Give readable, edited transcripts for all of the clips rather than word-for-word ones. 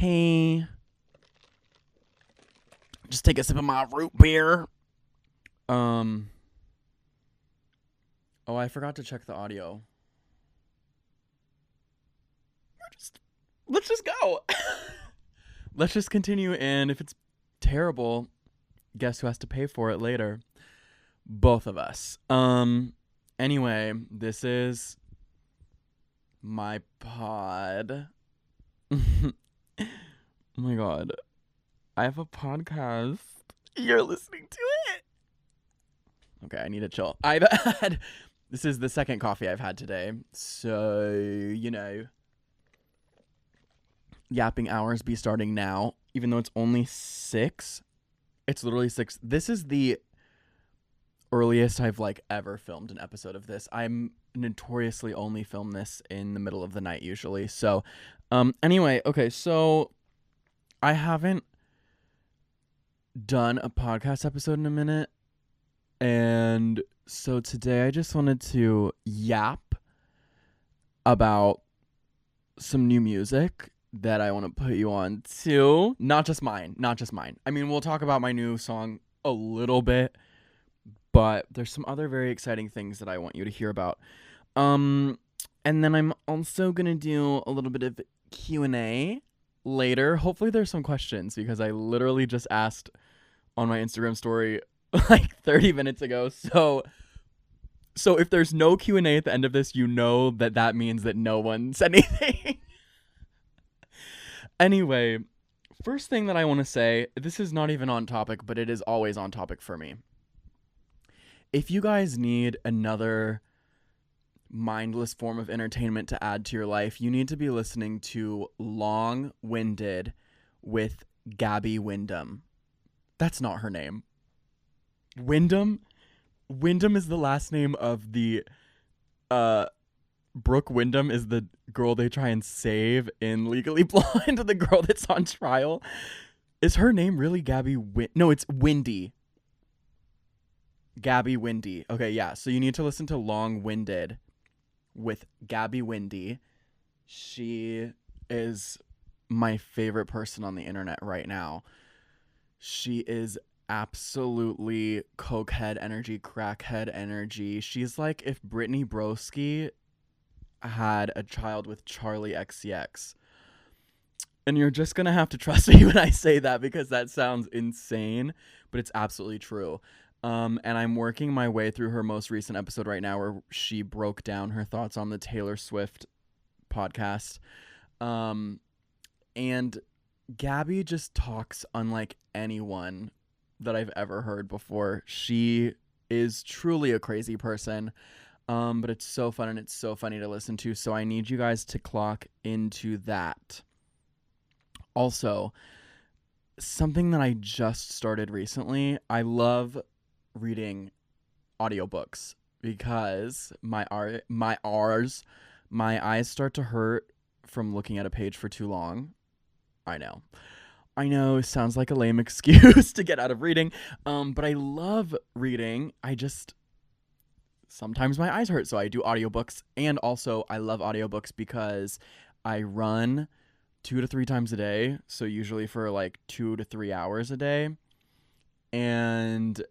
Hey. Just take a sip of my root beer. Oh, I forgot to check the audio. Let's just go. Let's just continue, and if it's terrible, guess who has to pay for it later? Both of us. Anyway, this is my pod. Oh my god. I have a podcast. You're listening to it. Okay, I need to chill. This is the second coffee I've had today. So, yapping hours be starting now, even though it's only 6. It's literally 6. This is the earliest I've ever filmed an episode of this. I'm notoriously only film this in the middle of the night usually. So, anyway, okay, so I haven't done a podcast episode in a minute, and so today I just wanted to yap about some new music that I want to put you on to. Not just mine. I mean, we'll talk about my new song a little bit, but there's some other very exciting things that I want you to hear about. And then I'm also going to do a little bit of Q&A later. Hopefully there's some questions, because I literally just asked on my Instagram story 30 minutes ago. So if there's no Q&A at the end of this, that means that no one said anything. Anyway, first thing that I want to say, this is not even on topic, but it is always on topic for me. If you guys need another mindless form of entertainment to add to your life, you need to be listening to Long-Winded with Gabby Windham. That's not her name. Windham is the last name of the Brooke Windham is the girl they try and save in Legally Blonde, the girl that's on trial. Is her name really Gabby No, it's Windy. Gabby Windy. Okay, yeah. So you need to listen to Long-Winded with Gabby Windy. She is my favorite person on the internet right now. She is absolutely cokehead energy, crackhead energy. She's like if Brittany Broski had a child with Charlie XCX. And you're just going to have to trust me when I say that, because that sounds insane, but it's absolutely true. And I'm working my way through her most recent episode right now, where she broke down her thoughts on the Taylor Swift podcast. And Gabby just talks unlike anyone that I've ever heard before. She is truly a crazy person. But it's so fun and it's so funny to listen to. So I need you guys to clock into that. Also, something that I just started recently, I love reading audiobooks, because my eyes start to hurt from looking at a page for too long. I know, sounds like a lame excuse to get out of reading. But I love reading. Sometimes my eyes hurt, so I do audiobooks. And also, I love audiobooks because I run 2 to 3 times a day. So usually for 2 to 3 hours a day. And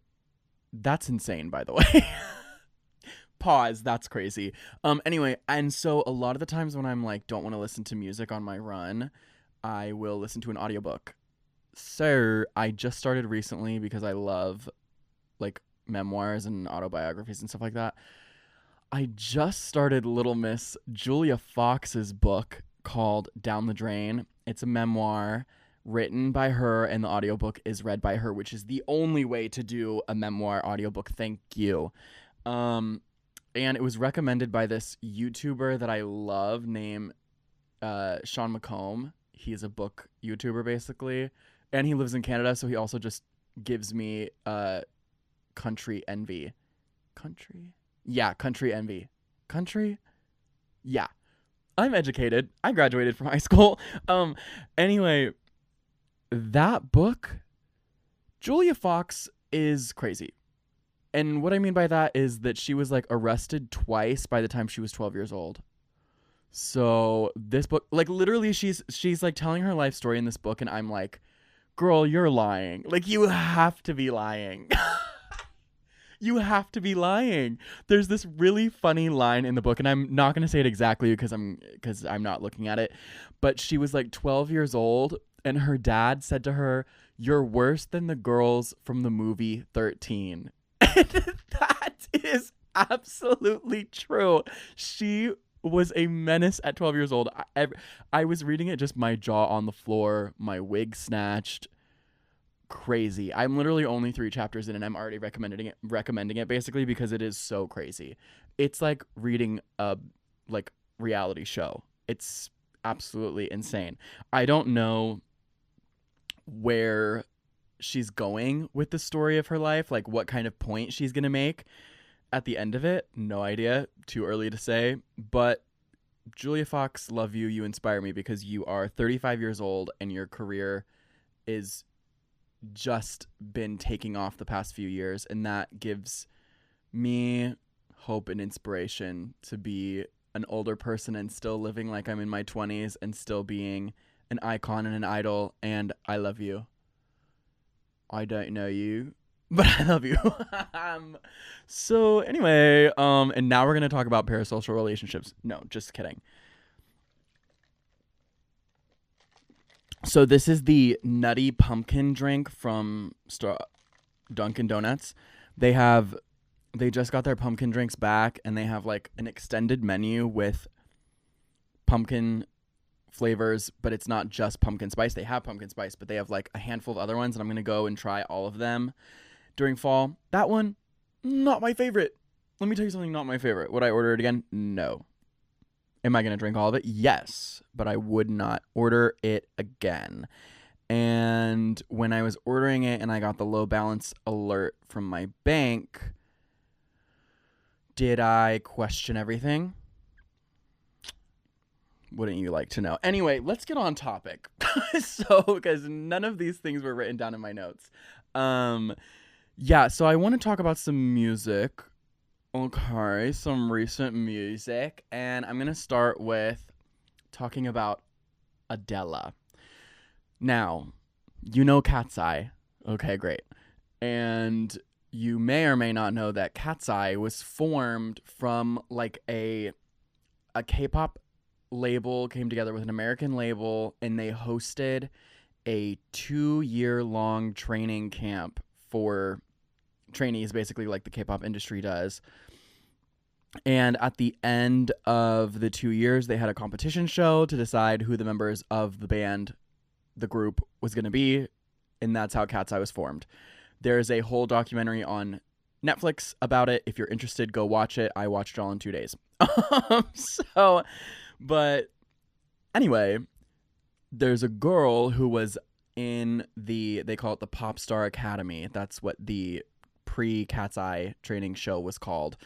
that's insane, by the way. Pause. That's crazy. Anyway, and so a lot of the times when I'm don't want to listen to music on my run, I will listen to an audiobook. So I just started recently, because I love memoirs and autobiographies and stuff like that. I just started Little Miss Julia Fox's book called Down the Drain. It's a memoir written by her, and the audiobook is read by her, which is the only way to do a memoir audiobook. Thank you. And it was recommended by this YouTuber that I love named Sean McComb. He's a book YouTuber basically, and he lives in Canada, so he also just gives me country envy. Country? Yeah, country envy. Country? Yeah. I'm educated. I graduated from high school. Anyway, that book, Julia Fox is crazy. And what I mean by that is that she was arrested twice by the time she was 12 years old. So this book, like literally she's like telling her life story in this book and I'm like, girl, you're lying. Like you have to be lying. You have to be lying. There's this really funny line in the book, and I'm not going to say it exactly because I'm not looking at it, but she was like 12 years old and her dad said to her, "You're worse than the girls from the movie 13." And that is absolutely true. She was a menace at 12 years old. I was reading it, just my jaw on the floor, my wig snatched. Crazy. I'm literally only 3 chapters in and I'm already recommending it basically because it is so crazy. It's like reading a like reality show. It's absolutely insane. I don't know where she's going with the story of her life, like what kind of point she's going to make at the end of it. No idea. Too early to say. But Julia Fox, love you. You inspire me because you are 35 years old and your career is just been taking off the past few years, and that gives me hope and inspiration to be an older person and still living like I'm in my 20s and still being an icon and an idol. And I love you. I don't know you, but I love you. So anyway, and now we're gonna talk about parasocial relationships. No, just kidding. So this is the nutty pumpkin drink from Dunkin' Donuts. They just got their pumpkin drinks back, and they have like an extended menu with pumpkin flavors, but it's not just pumpkin spice. They have pumpkin spice, but they have like a handful of other ones, and I'm going to go and try all of them during fall. That one, not my favorite. Let me tell you something, not my favorite. Would I order it again? No. Am I going to drink all of it? Yes, but I would not order it again. And when I was ordering it and I got the low balance alert from my bank, did I question everything? Wouldn't you like to know? Anyway, let's get on topic. Because none of these things were written down in my notes. So I want to talk about some music. Okay, some recent music. And I'm going to start with talking about Adela. Now, you know Cat's Eye. Okay, great. And you may or may not know that Cat's Eye was formed from like a K-pop label came together with an American label, and they hosted a 2-year-long training camp for trainees, basically like the K-pop industry does. And at the end of the 2 years, they had a competition show to decide who the members of the band, the group, was going to be, and that's how Cat's Eye was formed. There's a whole documentary on Netflix about it. If you're interested, go watch it. I watched it all in 2 days. But anyway, there's a girl who was in they call it the Pop Star Academy. That's what the pre-Cat's Eye training show was called.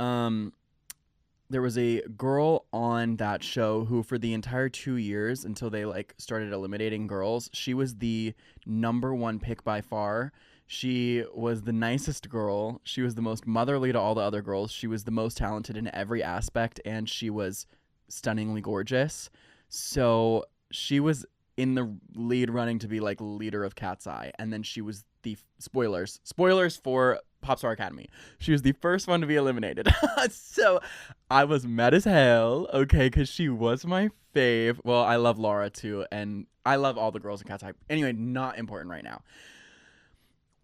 There was a girl on that show who, for the entire 2 years until they like started eliminating girls, she was the number one pick by far. She was the nicest girl. She was the most motherly to all the other girls. She was the most talented in every aspect, and she was stunningly gorgeous. So she was in the lead running to be like leader of Cat's Eye, and then she was the spoilers for Pop Star Academy. She was the first one to be eliminated. So I was mad as hell, okay, because she was my fave. Well, I love Laura too, and I love all the girls in Cat's Eye. Anyway, not important right now.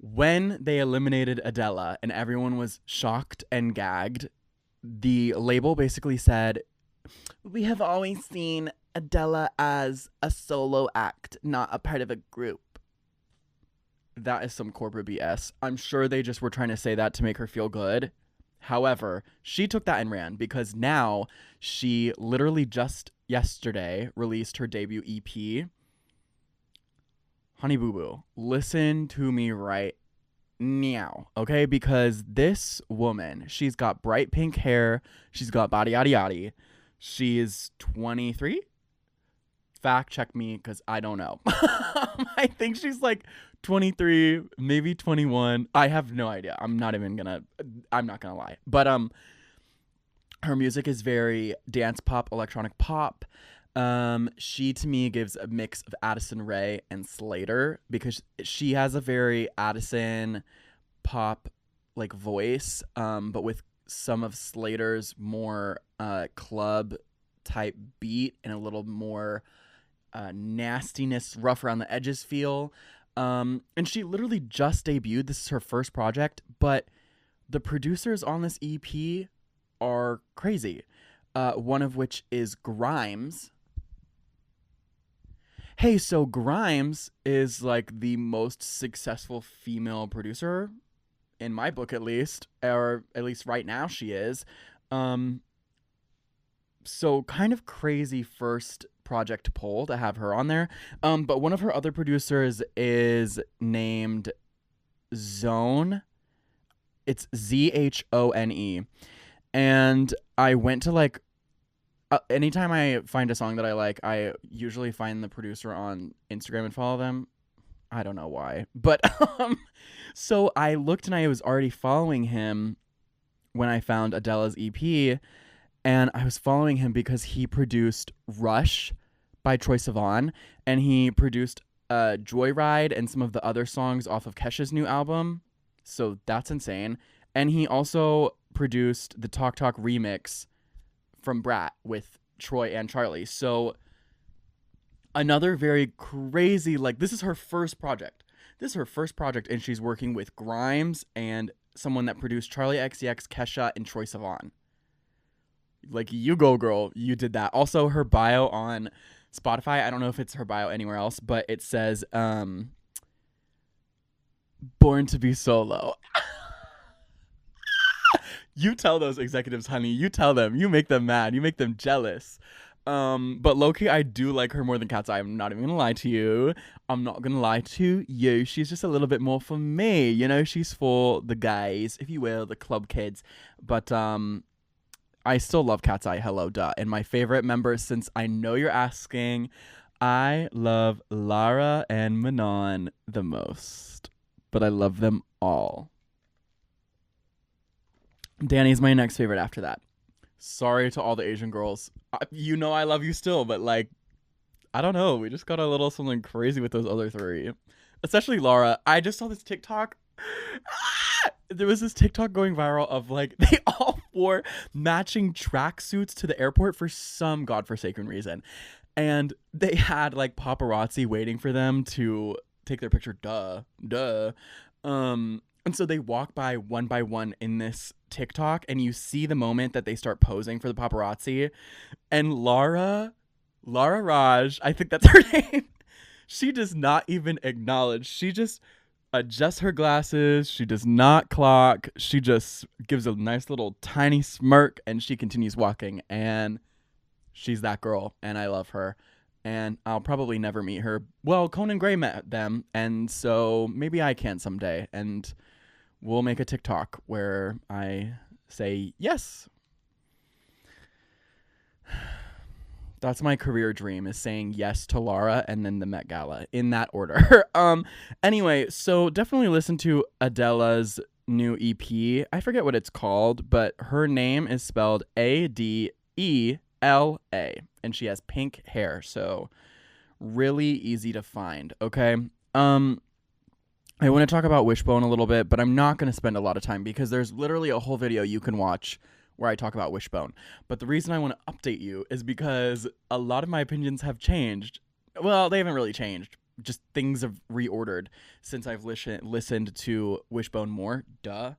When they eliminated Adela and everyone was shocked and gagged, the label basically said, "We have always seen Adela as a solo act, not a part of a group." That is some corporate BS. I'm sure they just were trying to say that to make her feel good. However, she took that and ran, because now she literally just yesterday released her debut EP. Honey Boo Boo, listen to me right now, okay? Because this woman, she's got bright pink hair. She's got body yaddy yaddy. She is 23. Fact check me, because I don't know. I think she's like 23, maybe 21. I have no idea. I'm not gonna lie. But Her music is very dance pop, electronic pop. She to me gives a mix of Addison Rae and Slater because she has a very Addison pop like voice, but with some of Slater's more club type beat and a little more nastiness, rough around the edges feel. And she literally just debuted. This is her first project, but the producers on this EP are crazy. One of which is Grimes. Hey, so Grimes is like the most successful female producer in my book, at least, or at least right now she is. So kind of crazy first project poll to have her on there. But one of her other producers is named Zone. It's Zhone. And I went to like, anytime I find a song that I like, I usually find the producer on Instagram and follow them. I don't know why. But so I looked and I was already following him when I found Adela's EP. And I was following him because he produced Rush by Troye Sivan. And he produced Joyride and some of the other songs off of Kesha's new album. So that's insane. And he also produced the Talk Talk remix from Brat with Troy and Charlie. So another very crazy, like, this is her first project. And she's working with Grimes and someone that produced Charlie XCX, Kesha, and Troye Sivan. Like, you go, girl. You did that. Also, her bio on Spotify, I don't know if it's her bio anywhere else, but it says, born to be solo. You tell those executives, honey. You tell them. You make them mad. You make them jealous. But low-key, I do like her more than Cat's Eye. I'm not even gonna lie to you. I'm not gonna lie to you. She's just a little bit more for me. You know, she's for the guys, if you will, the club kids. But I still love Cat's Eye. Hello, duh. And my favorite members, since I know you're asking, I love Lara and Manon the most. But I love them all. Danny's my next favorite after that. Sorry to all the Asian girls. You know I love you still, but like, I don't know. We just got a little something crazy with those other three. Especially Laura. I just saw this TikTok. There was this TikTok going viral of like, they all wore matching tracksuits to the airport for some godforsaken reason. And they had like paparazzi waiting for them to take their picture. Duh. And so they walk by one in this TikTok, and you see the moment that they start posing for the paparazzi. And Lara Raj, I think that's her name, she does not even acknowledge. She just adjusts her glasses. She does not clock. She just gives a nice little tiny smirk, and she continues walking. And she's that girl, and I love her. And I'll probably never meet her. Well, Conan Gray met them, and so maybe I can someday. And we'll make a TikTok where I say yes. That's my career dream, is saying yes to Lara and then the Met Gala in that order. Anyway, so definitely listen to Adela's new EP. I forget what it's called, but her name is spelled Adela, and she has pink hair. So really easy to find. Okay. I want to talk about Wishbone a little bit, but I'm not going to spend a lot of time because there's literally a whole video you can watch where I talk about Wishbone. But the reason I want to update you is because a lot of my opinions have changed. Well, they haven't really changed. Just things have reordered since I've listened to Wishbone more. Duh.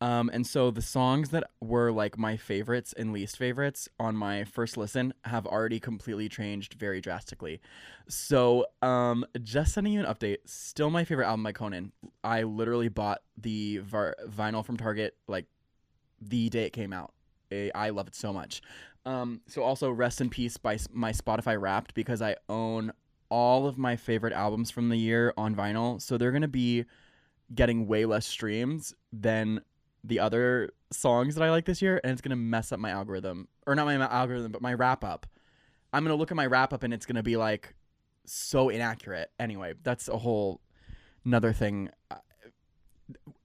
And so the songs that were like my favorites and least favorites on my first listen have already completely changed very drastically. So just sending you an update. Still my favorite album by Conan. I literally bought the vinyl from Target like the day it came out. I love it so much. So also rest in peace by my Spotify Wrapped, because I own all of my favorite albums from the year on vinyl. So they're going to be getting way less streams than the other songs that I like this year, and it's going to mess up my algorithm. Or not my algorithm, but my wrap up. I'm going to look at my wrap up and it's going to be like so inaccurate. Anyway, that's a whole another thing.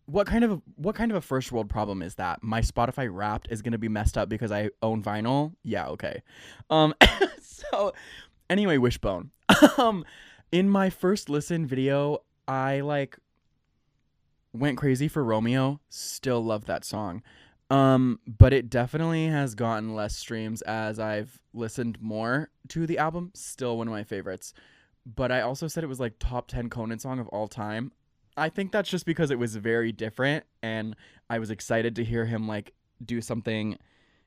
what kind of a first world problem is that? My Spotify Wrapped is gonna be messed up because I own vinyl. Yeah, okay. Um, so anyway, Wishbone. Um, in my first listen video, I like went crazy for Romeo. Still love that song. But it definitely has gotten less streams as I've listened more to the album. Still one of my favorites. But I also said it was like top 10 Conan song of all time. I think that's just because it was very different and I was excited to hear him like do something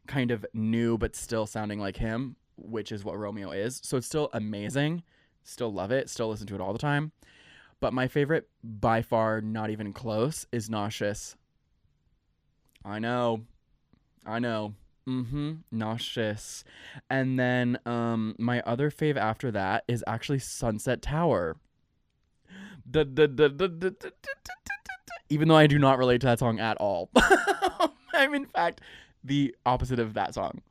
kind of new but still sounding like him, which is what Romeo is. So it's still amazing. Still love it. Still listen to it all the time. But my favorite, by far, not even close, is Nauseous. I know. Nauseous. And then my other fave after that is actually Sunset Tower. Even though I do not relate to that song at all. I'm in fact the opposite of that song.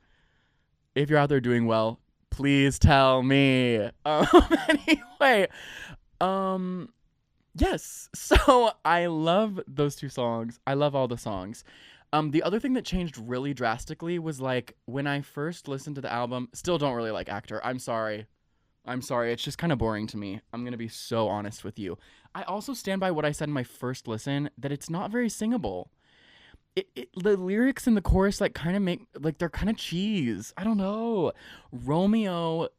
If you're out there doing well, please tell me. Anyway, yes. So I love those two songs. I love all the songs. The other thing that changed really drastically was like when I first listened to the album, still don't really like Actor. I'm sorry. It's just kind of boring to me. I'm going to be so honest with you. I also stand by what I said in my first listen, that it's not very singable. The lyrics in the chorus like kind of make, like they're kind of cheese. I don't know. Romeo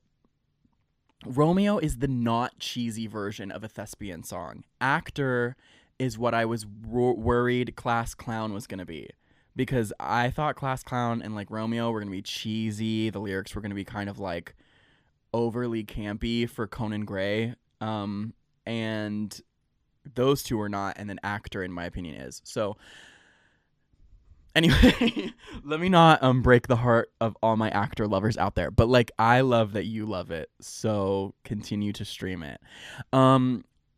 is the not cheesy version of a thespian song. Actor is what I was worried Class Clown was going to be. Because I thought Class Clown and like Romeo were going to be cheesy. The lyrics were going to be kind of like overly campy for Conan Gray. And those two are not. And then Actor, in my opinion, is. So anyway, let me not break the heart of all my Actor lovers out there. But like, I love that you love it. So continue to stream it.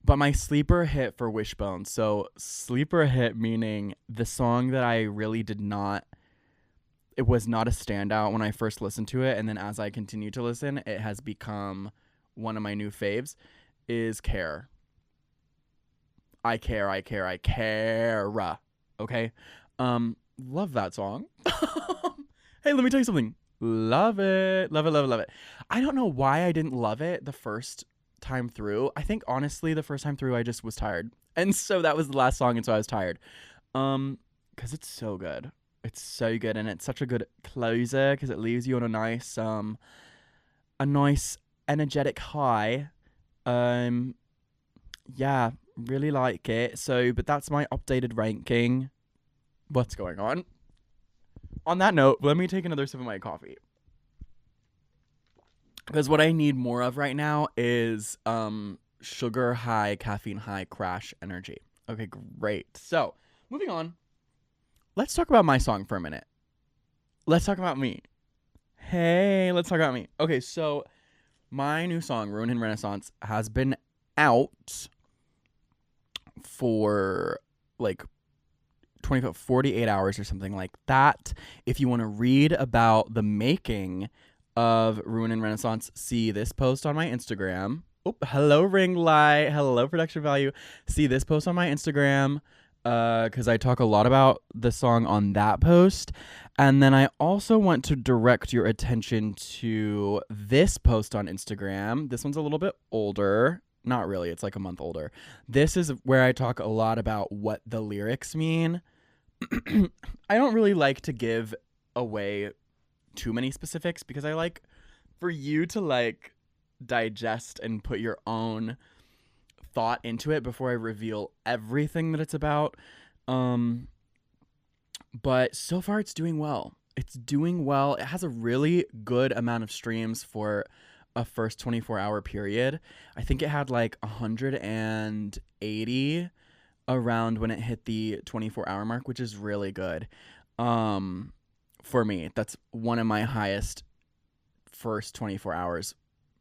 But my sleeper hit for Wishbone. So sleeper hit meaning the song that I really did not, it was not a standout when I first listened to it. And then as I continue to listen, it has become one of my new faves, is Care. I care. Okay. Love that song. Hey, let me tell you something. Love it. I don't know why I didn't love it the first time through. I think honestly the first time through I just was tired, and so that was the last song, and so I was tired, because it's so good, and it's such a good closer because it leaves you on a nice energetic high. Yeah, really like it. So but that's my updated ranking. What's going on that note, let me take another sip of my coffee. Because what I need more of right now is sugar high, caffeine high, crash energy. Okay, great. So, moving on. Let's talk about my song for a minute. Let's talk about me. Hey, let's talk about me. Okay, so my new song, Ruin in Renaissance, has been out for like 48 hours or something like that. If you want to read about the making of Ruin in Renaissance, see this post on my Instagram. Oh, hello ring light, hello production value. See this post on my Instagram, because I talk a lot about the song on that post. And then I also want to direct your attention to this post on Instagram. This one's a little bit older. Not really, it's like a month older. This is where I talk a lot about what the lyrics mean. I don't really like to give away too many specifics because I like for you to like digest and put your own thought into it before I reveal everything that it's about. But so far it's doing well. It has a really good amount of streams for a first 24-hour period. I think it had like 180 around when it hit the 24-hour mark, which is really good. For me, that's one of my highest first 24 hours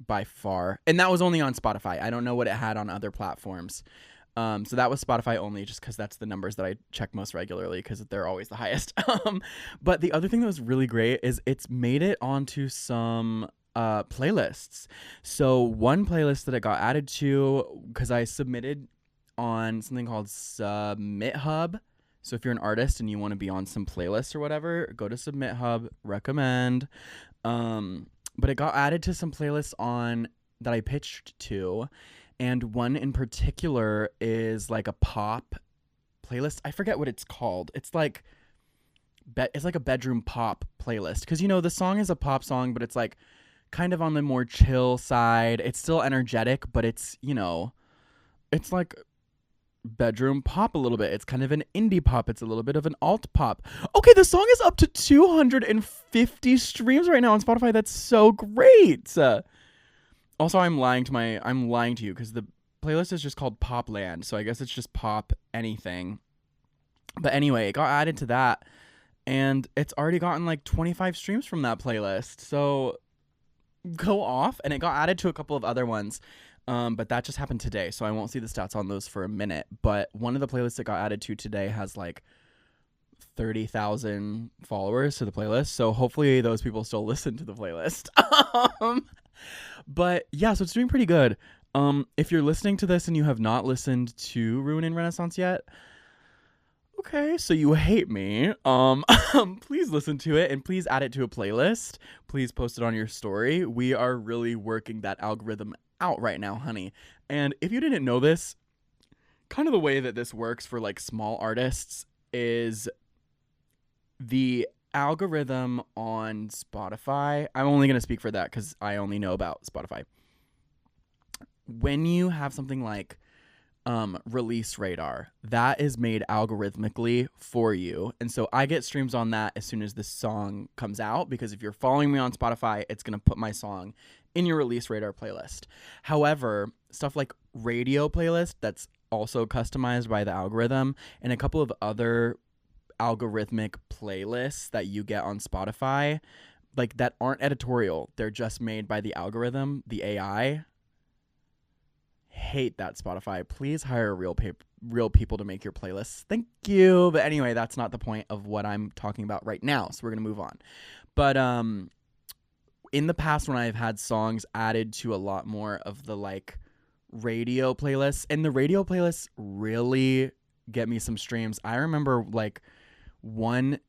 by far. And that was only on Spotify. I don't know what it had on other platforms. So that was Spotify only, just because that's the numbers that I check most regularly because they're always the highest. But the other thing that was really great is it's made it onto some playlists. So one playlist that it got added to, because I submitted on something called Submit Hub. So if you're an artist and you want to be on some playlists or whatever, go to Submit Hub. Recommend. But it got added to some playlists on that I pitched to, and one in particular is like a pop playlist. I forget what it's called. It's like a bedroom pop playlist, because the song is a pop song, but it's like kind of on the more chill side. It's still energetic, but it's it's like bedroom pop a little bit. It's kind of an indie pop. It's a little bit of an alt pop. Okay, the song is up to 250 streams right now on Spotify. That's so great. Also, I'm lying to you because the playlist is just called Popland, so I guess it's just pop anything. But anyway, it got added to that, and it's already gotten like 25 streams from that playlist. So go off, and it got added to a couple of other ones. But that just happened today, so I won't see the stats on those for a minute. But one of the playlists that got added to today has like 30,000 followers to the playlist. So hopefully those people still listen to the playlist. But yeah, so it's doing pretty good. If you're listening to this and you have not listened to Ruin in Renaissance yet, okay, so you hate me. Please listen to it and please add it to a playlist. Please post it on your story. We are really working that algorithm out right now, honey. And if you didn't know this, kind of the way that this works for like small artists is the algorithm on Spotify. I'm only going to speak for that because I only know about Spotify. When you have something like Release Radar, that is made algorithmically for you. And so I get streams on that as soon as this song comes out, because if you're following me on Spotify, it's going to put my song in your Release Radar playlist. However, stuff like radio playlist, that's also customized by the algorithm, and a couple of other algorithmic playlists that you get on Spotify, like that aren't editorial. They're just made by the algorithm, the AI. Hate that, Spotify. Please hire real people to make your playlists. Thank you. But anyway, that's not the point of what I'm talking about right now. So we're going to move on. But in the past, when I've had songs added to a lot more of the like radio playlists, and the radio playlists really get me some streams. I remember like one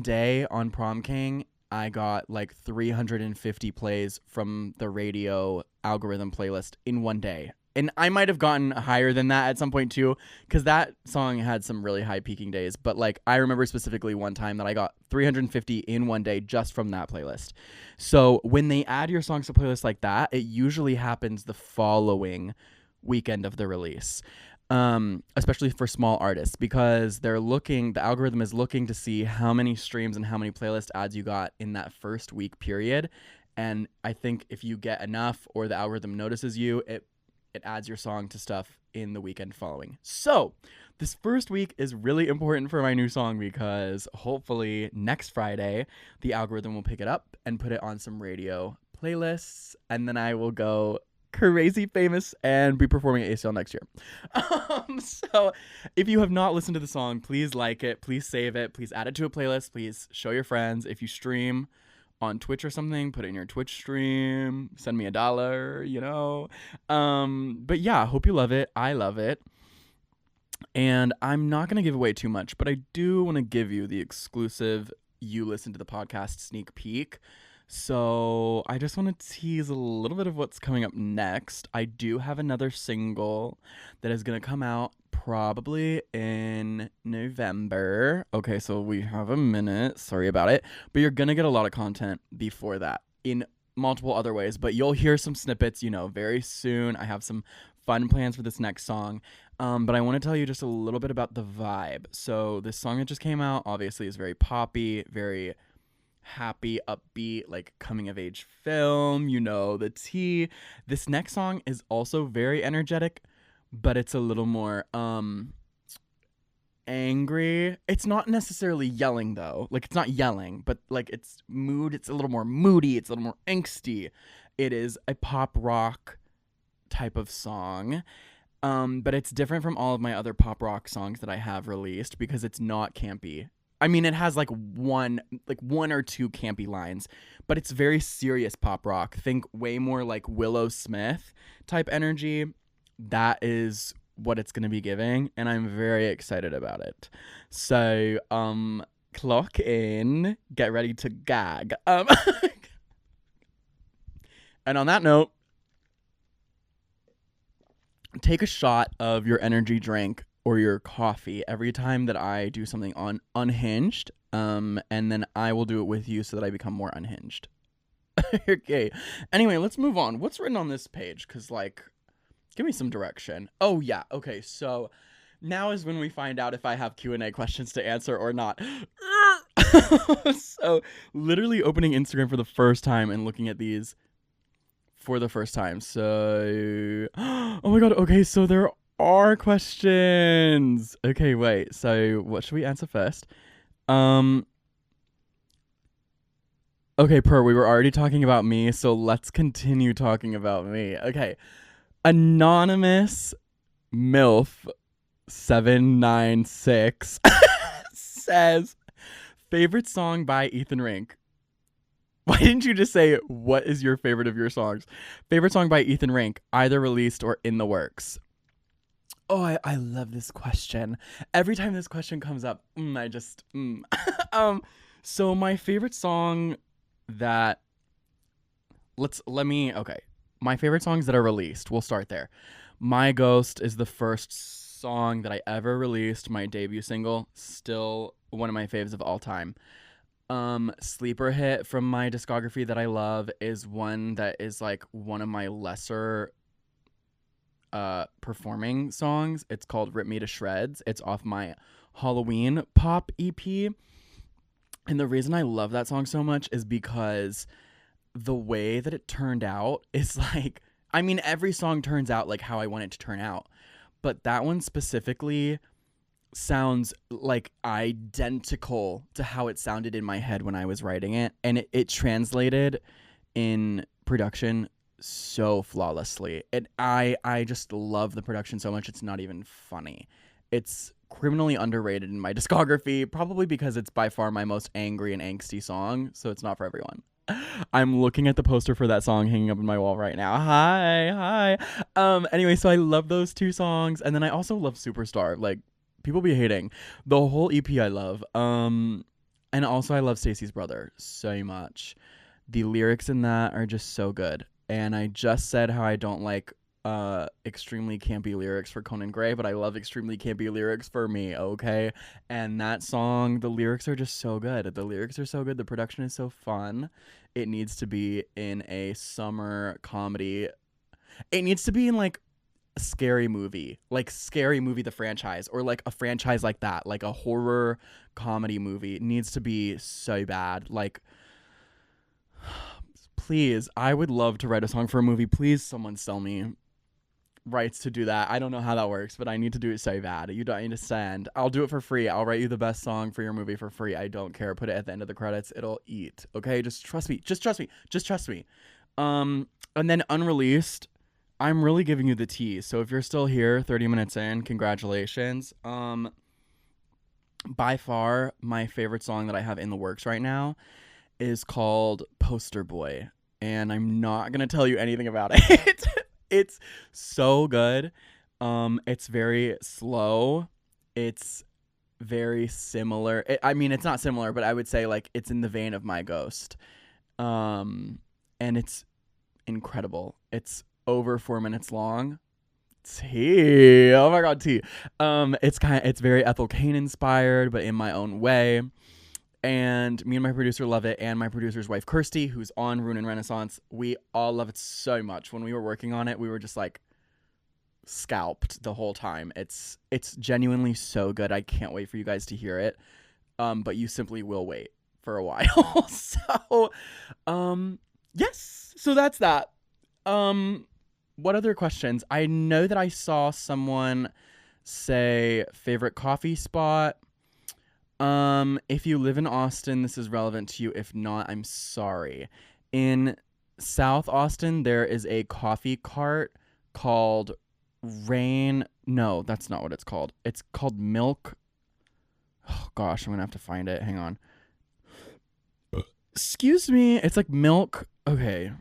day on Prom King, I got like 350 plays from the radio algorithm playlist in one day. And I might have gotten higher than that at some point too, because that song had some really high peaking days. But like, I remember specifically one time that I got 350 in one day just from that playlist. So when they add your songs to playlists like that, it usually happens the following weekend of the release. Especially for small artists, because the algorithm is looking to see how many streams and how many playlist ads you got in that first week period. And I think if you get enough, or the algorithm notices you, it adds your song to stuff in the weekend following. So this first week is really important for my new song, because hopefully next Friday, the algorithm will pick it up and put it on some radio playlists, and then I will go crazy famous and be performing at ACL next year. So if you have not listened to the song, please like it, please save it, please add it to a playlist, please show your friends. If you stream on Twitch or something, put it in your Twitch stream, send me $1, but yeah, hope you love it. I love it. And I'm not going to give away too much, but I do want to give you the exclusive You Listen to the Podcast sneak peek. So I just want to tease a little bit of what's coming up next. I do have another single that is going to come out probably in November. Okay, so we have a minute. Sorry about it. But you're going to get a lot of content before that in multiple other ways. But you'll hear some snippets, very soon. I have some fun plans for this next song. But I want to tell you just a little bit about the vibe. So this song that just came out obviously is very poppy, very happy, upbeat, like coming of age film, the tea. This next song is also very energetic, but it's a little more angry. It's not necessarily yelling though. Like, it's not yelling, but like it's a little more moody, it's a little more angsty. It is a pop rock type of song. But it's different from all of my other pop rock songs that I have released, because it's not campy. I mean, it has like one or two campy lines, but it's very serious pop rock. Think way more like Willow Smith type energy. That is what it's gonna be giving, and I'm very excited about it. So clock in, get ready to gag. And on that note, take a shot of your energy drink or your coffee every time that I do something on unhinged. And then I will do it with you so that I become more unhinged. Okay. Anyway, let's move on. What's written on this page? Because, like, give me some direction. Oh, yeah. Okay, so now is when we find out if I have Q&A questions to answer or not. So, literally opening Instagram for the first time and looking at these for the first time. So, oh my god. Okay, so there are questions. Okay, wait. So, what should we answer first? Okay, we were already talking about me, so let's continue talking about me. Okay. Anonymous MILF 796 says, favorite song by Ethan Rink. Why didn't you just say, what is your favorite of your songs? Favorite song by Ethan Rink, either released or in the works. Oh, I love this question. Every time this question comes up, So my favorite song that, my favorite songs that are released, we'll start there. My Ghost is the first song that I ever released, my debut single, still one of my faves of all time. Sleeper Hit from my discography that I love is one that is like one of my lesser performing songs. It's called Rip Me to Shreds. It's off my Halloween pop EP. And the reason I love that song so much is because the way that it turned out is like, I mean, every song turns out like how I want it to turn out, but that one specifically sounds like identical to how it sounded in my head when I was writing it, and it translated in production so flawlessly. And I just love the production so much, it's not even funny. It's criminally underrated in my discography, probably because it's by far my most angry and angsty song, so it's not for everyone. I'm looking at the poster for that song hanging up on my wall right now. Hi. Anyway, so I love those two songs, and then I also love Superstar. Like, people be hating. The whole EP I love. And also I love Stacey's Brother so much. The lyrics in that are just so good. And I just said how I don't like extremely campy lyrics for Conan Gray, but I love extremely campy lyrics for me, okay? And that song, the lyrics are just so good. The lyrics are so good. The production is so fun. It needs to be in a summer comedy. It needs to be in like a Scary Movie, like Scary Movie the franchise, or like a franchise like that, like a horror comedy movie. It needs to be so bad. Like, please, I would love to write a song for a movie. Please, someone sell me rights to do that. I don't know how that works, but I need to do it so bad. You don't understand. I'll do it for free. I'll write you the best song for your movie for free. I don't care. Put it at the end of the credits. It'll eat. Okay, just trust me. Just trust me. Just trust me. And then unreleased, I'm really giving you the tea. So if you're still here 30 minutes in, congratulations. By far my favorite song that I have in the works right now is called Poster Boy, and I'm not going to tell you anything about it. It's so good. It's very slow. It's very similar. It's not similar, but I would say like it's in the vein of My Ghost. And it's incredible. It's over 4 minutes long. Tea. Oh my god, tea. It's very Ethel Cain inspired, but in my own way. And me and my producer love it, and my producer's wife Kirsty, who's on Rune and Renaissance, we all love it so much. When we were working on it, we were just like scalped the whole time. It's genuinely so good. I can't wait for you guys to hear it. But you simply will wait for a while. So yes, so that's that. What other questions? I know that I saw someone say favorite coffee spot. If you live in Austin, this is relevant to you. If not, I'm sorry. In South Austin, there is a coffee cart called Rain. No, that's not what it's called. It's called Milk. Oh gosh, I'm gonna have to find it. Hang on. Excuse me. It's like Milk. Okay.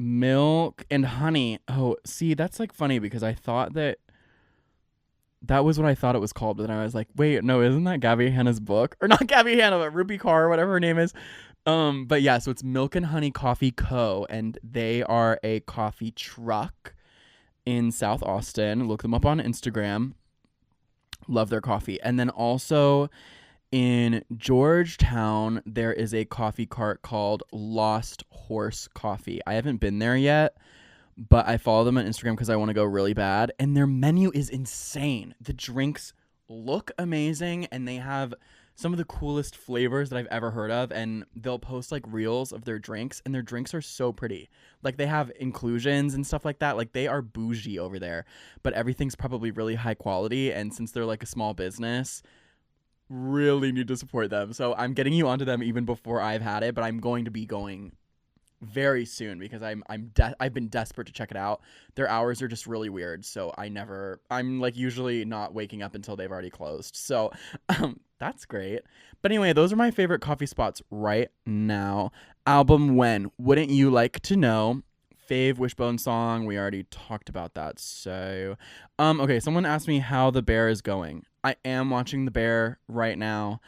Milk and honey. Oh, see, that's like funny because I thought that was what I thought it was called, but then I was like, wait, no, isn't that Gabby Hanna's book? Or not Gabby Hanna, but Ruby Carr, whatever her name is. But yeah, so it's Milk and Honey Coffee Co. And they are a coffee truck in South Austin. Look them up on Instagram. Love their coffee. And then also in Georgetown, there is a coffee cart called Lost Horse Coffee. I haven't been there yet, but I follow them on Instagram because I want to go really bad. And their menu is insane. The drinks look amazing, and they have some of the coolest flavors that I've ever heard of. And they'll post like reels of their drinks, and their drinks are so pretty. Like they have inclusions and stuff like that. Like they are bougie over there, but everything's probably really high quality. And since they're like a small business, really need to support them. So I'm getting you onto them even before I've had it, but I'm going to be going very soon because I've been desperate to check it out. Their hours are just really weird, so I'm like usually not waking up until they've already closed. So that's great. But anyway, those are my favorite coffee spots right now. Album When, Wouldn't You Like to Know? Fave Wishbone song, we already talked about that. So okay, someone asked me how The Bear is going. I am watching The Bear right now.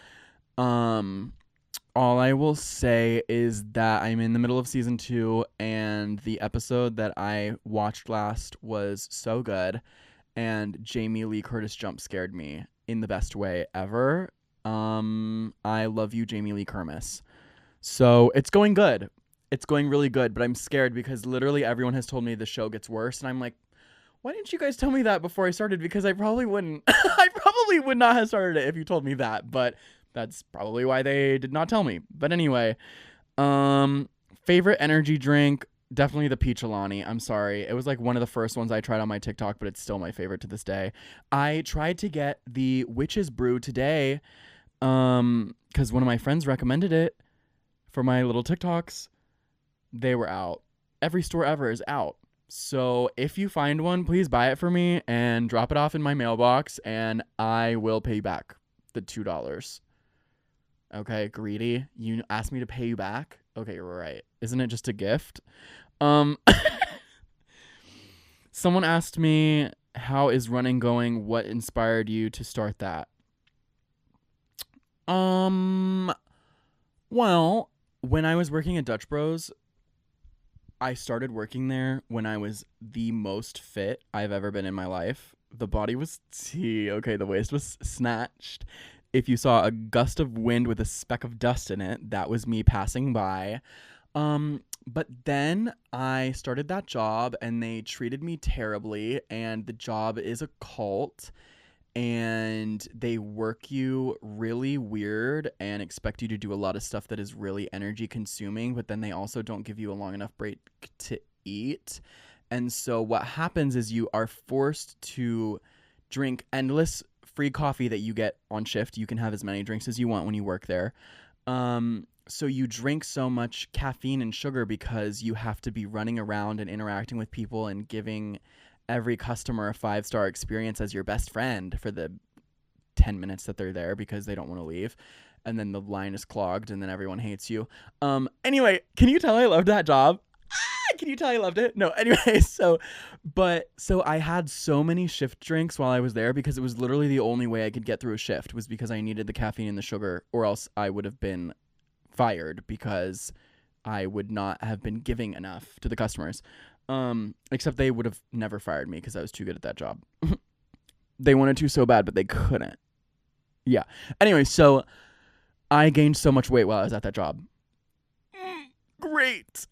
All I will say is that I'm in the middle of season 2, and the episode that I watched last was so good, and Jamie Lee Curtis jump scared me in the best way ever. I love you, Jamie Lee Curtis. So it's going good. It's going really good, but I'm scared because literally everyone has told me the show gets worse, and I'm like, why didn't you guys tell me that before I started? Because I probably wouldn't. I probably would not have started it if you told me that, but that's probably why they did not tell me. But anyway, favorite energy drink, definitely the Peach Alani. I'm sorry. It was like one of the first ones I tried on my TikTok, but it's still my favorite to this day. I tried to get the Witch's Brew today because one of my friends recommended it for my little TikToks. They were out. Every store ever is out. So if you find one, please buy it for me and drop it off in my mailbox, and I will pay you back the $2. Okay, greedy. You asked me to pay you back? Okay, right. Isn't it just a gift? Someone asked me, how is running going? What inspired you to start that? Well, when I was working at Dutch Bros, I started working there when I was the most fit I've ever been in my life. The body was tea. Okay, the waist was snatched. If you saw a gust of wind with a speck of dust in it, that was me passing by. But then I started that job and they treated me terribly, and the job is a cult, and they work you really weird and expect you to do a lot of stuff that is really energy consuming, but then they also don't give you a long enough break to eat. And so what happens is you are forced to drink endless free coffee that you get on shift. You can have as many drinks as you want when you work there. So you drink so much caffeine and sugar because you have to be running around and interacting with people and giving every customer a 5-star experience as your best friend for the 10 minutes that they're there because they don't want to leave. And then the line is clogged and then everyone hates you. Anyway, can you tell I loved that job? Can you tell I loved it? No, anyway, so I had so many shift drinks while I was there because it was literally the only way I could get through a shift was because I needed the caffeine and the sugar, or else I would have been fired because I would not have been giving enough to the customers. Except they would have never fired me because I was too good at that job. They wanted to so bad, but they couldn't. Yeah. Anyway, so I gained so much weight while I was at that job. Great.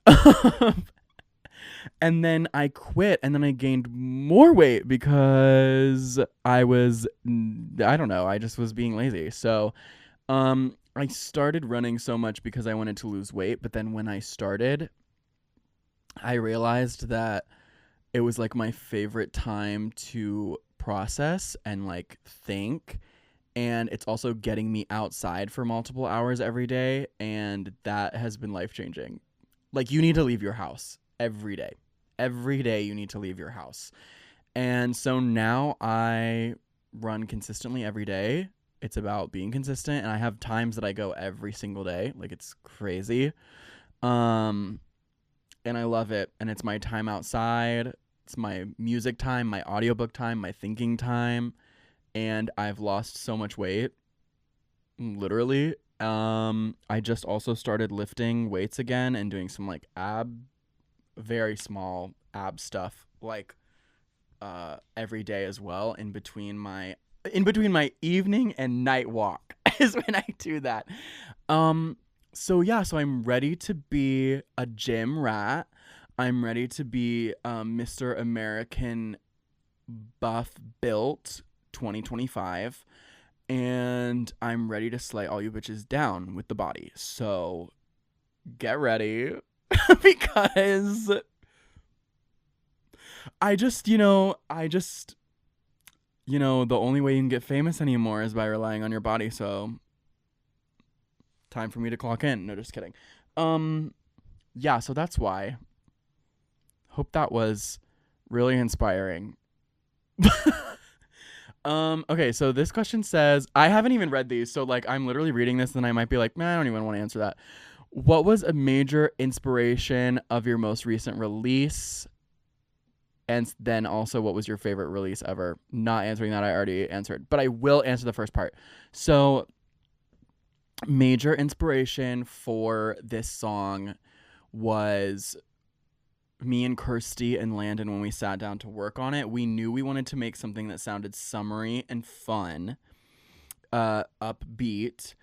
And then I quit, and then I gained more weight because I don't know, I just was being lazy. So I started running so much because I wanted to lose weight, but then when I started, I realized that it was like my favorite time to process and like think, and it's also getting me outside for multiple hours every day, and that has been life-changing. Like, you need to leave your house every day. Every day you need to leave your house. And so now I run consistently every day. It's about being consistent, and I have times that I go every single day. Like, it's crazy. and I love it. And it's my time outside. It's my music time, my audiobook time, my thinking time. And I've lost so much weight, literally. I just also started lifting weights again and doing some like very small ab stuff, like every day as well, in between my evening and night walk is when I do that. So I'm ready to be a gym rat. I'm ready to be Mr. American Buff Built 2025. And I'm ready to slay all you bitches down with the body. So get ready because the only way you can get famous anymore is by relying on your body. So time for me to clock in. No, just kidding. So that's why. Hope that was really inspiring. Okay, so this question says, I haven't even read these, so like I'm literally reading this and I might be like, man, I don't even want to answer that. What was a major inspiration of your most recent release? And then also, what was your favorite release ever? Not answering that, I already answered, but I will answer the first part. So major inspiration for this song was me and Kirsty and Landon. When we sat down to work on it, we knew we wanted to make something that sounded summery and fun, upbeat,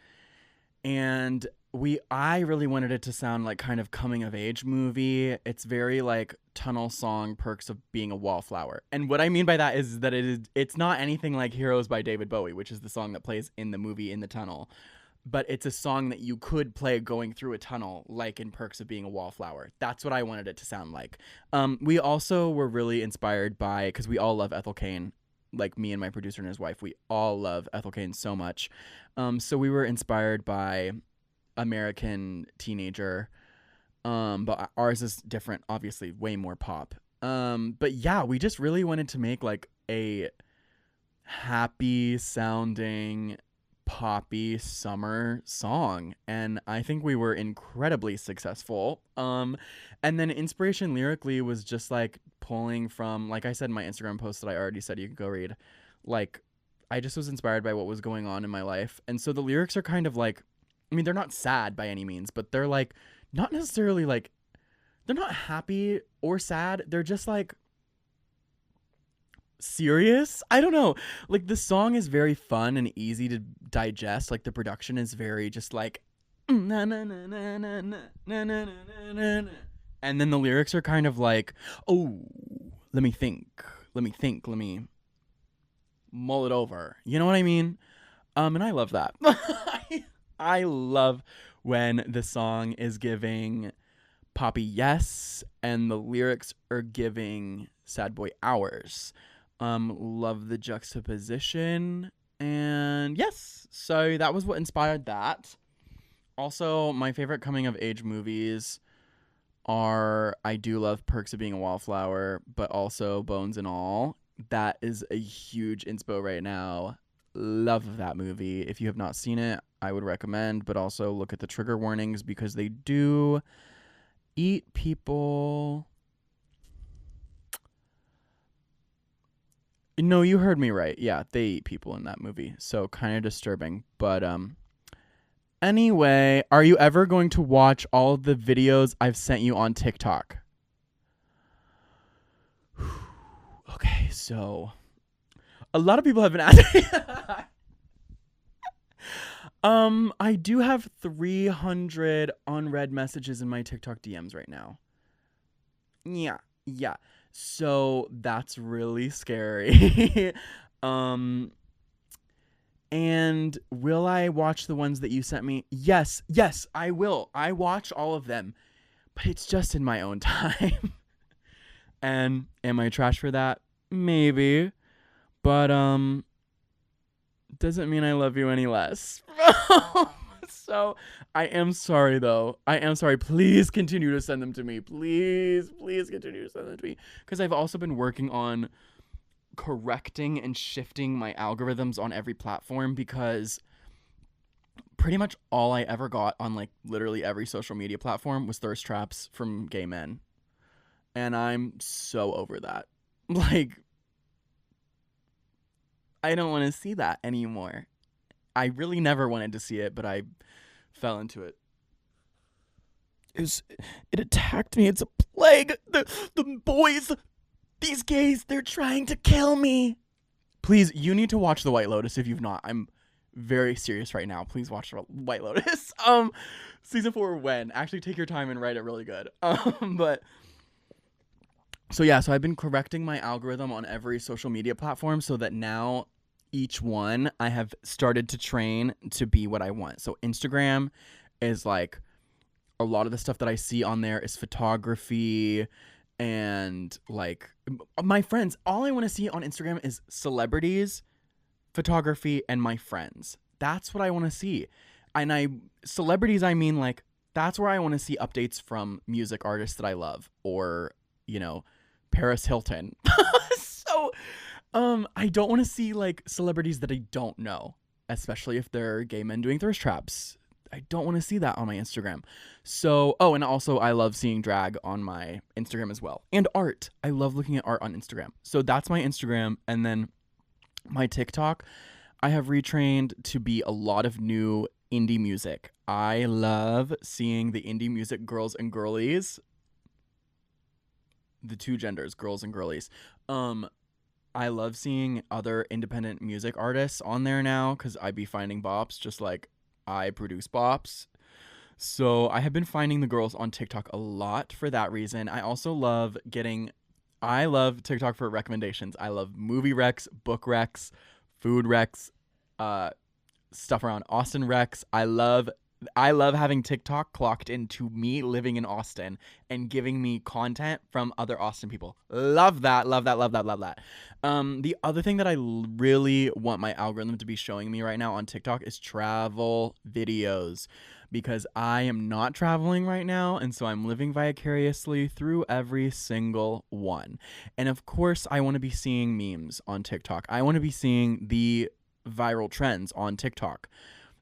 and I really wanted it to sound like kind of coming of age movie. It's very like tunnel song, Perks of Being a Wallflower. And what I mean by that is that it's not anything like Heroes by David Bowie, which is the song that plays in the movie In the Tunnel. But it's a song that you could play going through a tunnel, like in Perks of Being a Wallflower. That's what I wanted it to sound like. We also were really inspired by, because we all love Ethel Cain, like me and my producer and his wife, we all love Ethel Cain so much. So we were inspired by American Teenager, but ours is different, obviously, way more pop. But yeah, we just really wanted to make like a happy sounding poppy summer song, and I think we were incredibly successful. And then inspiration lyrically was just like pulling from, like I said in my Instagram post that I already said you could go read, like I just was inspired by what was going on in my life. And so the lyrics are kind of like, I mean, they're not sad by any means, but they're like not necessarily like, they're not happy or sad, they're just like serious. I don't know, like the song is very fun and easy to digest. Like the production is very just like na na na na na na na na na na, and then the lyrics are kind of like, oh, let me think, let me mull it over, you know what I mean? And I love that. I love when the song is giving poppy yes and the lyrics are giving sad boy hours. Love the juxtaposition, and yes, so that was what inspired that. Also, my favorite coming of age movies are, I do love Perks of Being a Wallflower, but also Bones and All. That is a huge inspo right now. Love that movie. If you have not seen it, I would recommend, but also look at the trigger warnings because they do eat people. No, you heard me right. Yeah, they eat people in that movie. So kind of disturbing. But anyway, are you ever going to watch all of the videos I've sent you on TikTok? Okay, so a lot of people have been asking. I do have 300 unread messages in my TikTok DMs right now. Yeah. So that's really scary. And will I watch the ones that you sent me? Yes, I will. I watch all of them, but it's just in my own time. And am I trash for that? Maybe. But doesn't mean I love you any less. So I am sorry though. I am sorry. Please continue to send them to me. Please continue to send them to me. Because I've also been working on correcting and shifting my algorithms on every platform, because pretty much all I ever got on like literally every social media platform was thirst traps from gay men. And I'm so over that. Like, I don't want to see that anymore. I really never wanted to see it, but I fell into it. It attacked me. It's a plague. The boys, these gays, they're trying to kill me. Please, you need to watch The White Lotus if you've not. I'm very serious right now. Please watch White Lotus. Season 4 when? Actually take your time and write it really good. But so yeah, so I've been correcting my algorithm on every social media platform so that now each one I have started to train to be what I want. So Instagram is like, a lot of the stuff that I see on there is photography and like my friends. All I want to see on Instagram is celebrities, photography, and my friends. That's what I want to see. And celebrities, I mean, like, that's where I want to see updates from music artists that I love, or, you know, Paris Hilton. So, I don't want to see like celebrities that I don't know, especially if they're gay men doing thirst traps. I don't want to see that on my Instagram. So, and also I love seeing drag on my Instagram as well. And art. I love looking at art on Instagram. So that's my Instagram. And then my TikTok, I have retrained to be a lot of new indie music. I love seeing the indie music girls and girlies. The two genders, girls and girlies. I love seeing other independent music artists on there now because I be finding bops just like I produce bops. So I have been finding the girls on TikTok a lot for that reason. I also love TikTok for recommendations. I love movie recs, book recs, food recs, stuff around Austin recs. I love having TikTok clocked into me living in Austin and giving me content from other Austin people. Love that. Love that. Love that. Love that. The other thing that I really want my algorithm to be showing me right now on TikTok is travel videos, because I am not traveling right now. And so I'm living vicariously through every single one. And of course, I want to be seeing memes on TikTok. I want to be seeing the viral trends on TikTok.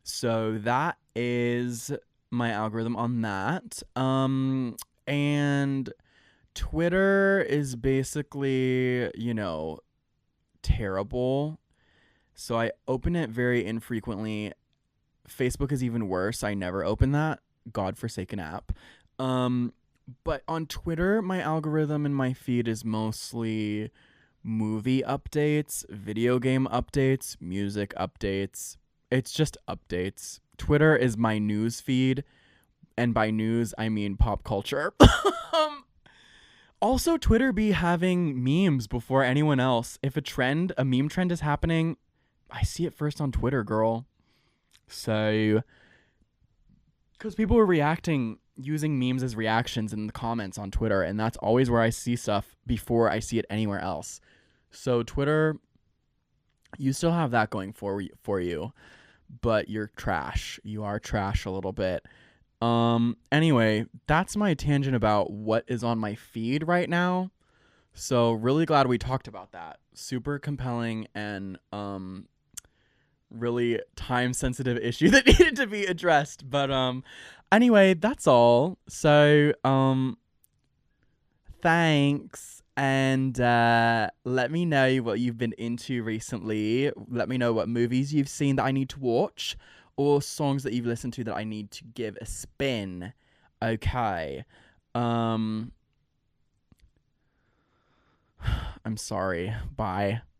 So that is my algorithm on that. And Twitter is basically, terrible. So I open it very infrequently. Facebook is even worse. I never open that godforsaken app. But on Twitter, my algorithm and my feed is mostly movie updates, video game updates, music updates. It's just updates. Twitter is my news feed, and by news I mean pop culture. Also, Twitter be having memes before anyone else. If a meme trend is happening, I see it first on Twitter, girl. So, because people are reacting, using memes as reactions in the comments on Twitter, and that's always where I see stuff before I see it anywhere else. So Twitter, you still have that going for you, but you're trash. You are trash a little bit. Anyway, that's my tangent about what is on my feed right now. So really glad we talked about that. Super compelling and really time sensitive issue that needed to be addressed. But anyway, that's all. So thanks. And let me know what you've been into recently. Let me know what movies you've seen that I need to watch, or songs that you've listened to that I need to give a spin. Okay. I'm sorry. Bye.